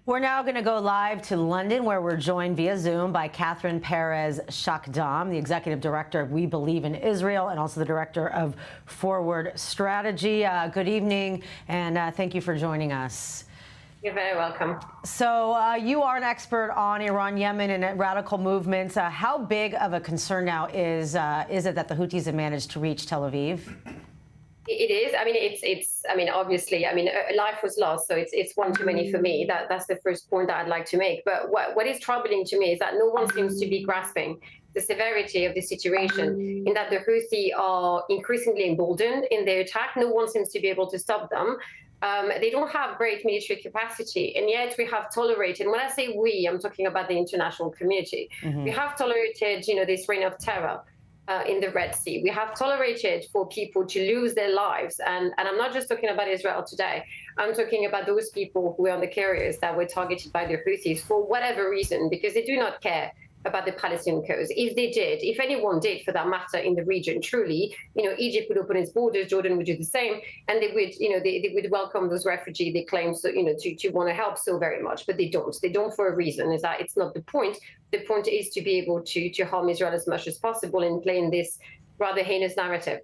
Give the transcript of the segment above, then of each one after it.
We're now going to go live to London, where we're joined via Zoom by Perez-Shakdam, the executive director of We Believe in Israel and also the director of Forward Strategy. Good evening, and thank you for joining us. You're very welcome. So you are an expert on Iran, Yemen, and radical movements. How big of a concern now is it that the Houthis have managed to reach Tel Aviv? It is. I mean, obviously, life was lost, so it's one too many for me. That's the first point that I'd like to make. But what is troubling to me is that no one seems to be grasping the severity of the situation, in that the Houthi are increasingly emboldened in their attack. No one seems to be able to stop them. They don't have great military capacity, and yet we have tolerated, and when I say we, I'm talking about the international community. We have tolerated, this reign of terror in the Red Sea. We have tolerated for people to lose their lives. And I'm not just talking about Israel today. I'm talking about those people who were on the carriers that were targeted by the Houthis for whatever reason, because they do not care about the Palestinian cause. If they did, if anyone did for that matter in the region, truly, Egypt would open its borders, Jordan would do the same, and they would, they would welcome those refugees they claim so, to want to help so very much, but they don't. They don't for a reason, is that it's not the point. The point is to be able to harm Israel as much as possible and play in this rather heinous narrative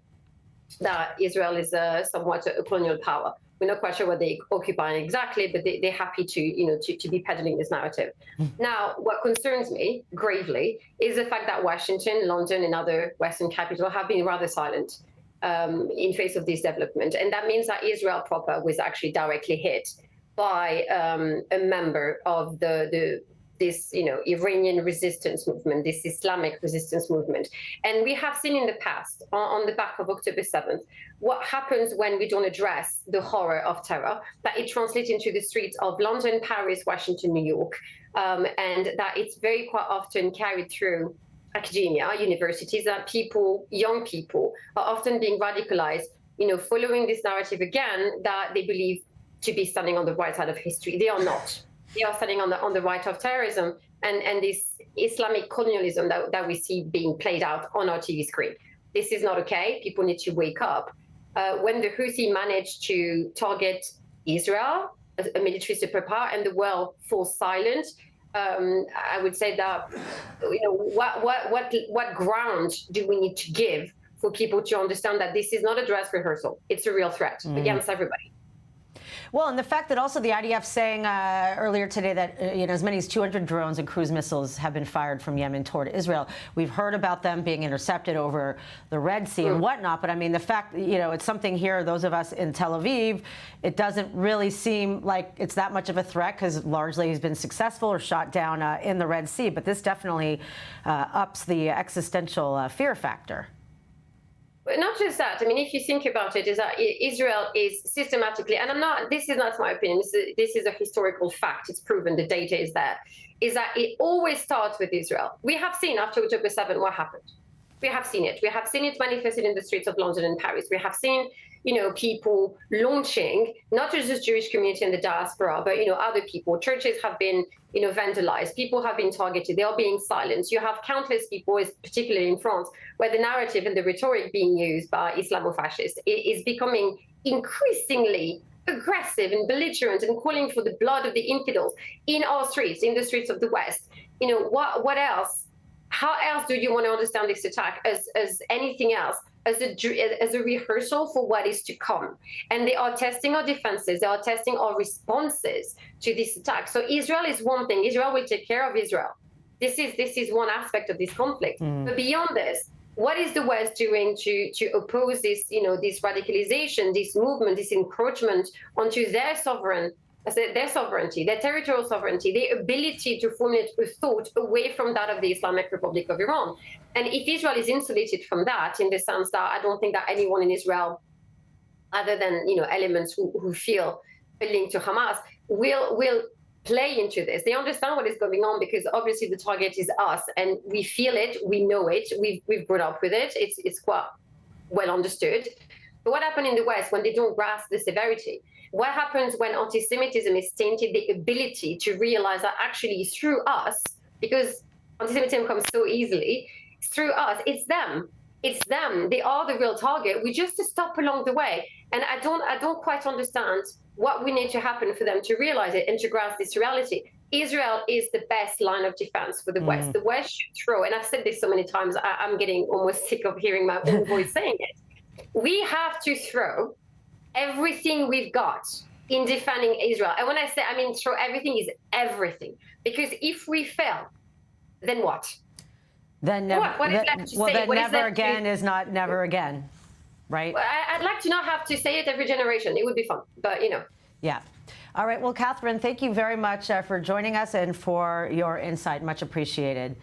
that Israel is somewhat a colonial power. We're not quite sure what they occupy exactly, but they're happy to be peddling this narrative. Now, what concerns me gravely is the fact that Washington, London, and other Western capitals have been rather silent in face of this development. And that means that Israel proper was actually directly hit by a member of this Iranian resistance movement, this Islamic resistance movement. And we have seen in the past, on the back of October 7th, what happens when we don't address the horror of terror, that it translates into the streets of London, Paris, Washington, New York, and that it's very quite often carried through academia, universities, that young people are often being radicalized, following this narrative again, that they believe to be standing on the right side of history. They are not. They are standing on the right of terrorism and this Islamic colonialism that we see being played out on our TV screen. This is not okay. People need to wake up. When the Houthi managed to target Israel, a military superpower, and the world falls silent, I would say that, what ground do we need to give for people to understand that this is not a dress rehearsal? It's a real threat against everybody. Well, and the fact that also the IDF saying earlier today that as many as 200 drones and cruise missiles have been fired from Yemen toward Israel. We've heard about them being intercepted over the Red Sea and whatnot. But I mean, the fact, it's something here, those of us in Tel Aviv, it doesn't really seem like it's that much of a threat because largely he's been successful or shot down in the Red Sea. But this definitely ups the existential fear factor. Not just that. I mean, if you think about it, is that Israel is systematically, and this is not my opinion, this is a historical fact, it's proven, the data is there, is that it always starts with Israel. We have seen after October 7 what happened. We have seen it. We have seen it manifested in the streets of London and Paris. We have seen, people launching, not just the Jewish community and the diaspora, but, other people. Churches have been, vandalized. People have been targeted. They are being silenced. You have countless people, particularly in France, where the narrative and the rhetoric being used by Islamo-fascists is becoming increasingly aggressive and belligerent and calling for the blood of the infidels in our streets, in the streets of the West. What else? How else do you want to understand this attack as anything else, as a rehearsal for what is to come? And they are testing our defenses. They are testing our responses to this attack. So Israel is one thing. Israel will take care of Israel. This is one aspect of this conflict. But beyond this, what is the West doing to oppose this, this radicalization, this movement, this encroachment onto their sovereignty, their territorial sovereignty, their ability to formulate a thought away from that of the Islamic Republic of Iran? And if Israel is insulated from that, in the sense that I don't think that anyone in Israel, other than elements who feel linked to Hamas, will play into this. They understand what is going on because obviously the target is us, and we feel it, we know it, we've grown up with it. It's quite well understood. But what happened in the West when they don't grasp the severity? What happens when anti-Semitism is tainted the ability to realize that actually through us, because anti-Semitism comes so easily, through us, it's them. It's them. They are the real target. We just stop along the way. And I don't quite understand what we need to happen for them to realize it and to grasp this reality. Israel is the best line of defense for the West. The West should throw, and I've said this so many times, I'm getting almost sick of hearing my own voice saying it. We have to throw everything we've got in defending Israel. And when I say, I mean, throw everything is everything. Because if we fail, then what? Then never, what is left to well, say? then What never again is not never again, right? I'd like to not have to say it every generation. It would be fun, but you know. Yeah. All right. Well, Catherine, thank you very much for joining us and for your insight. Much appreciated.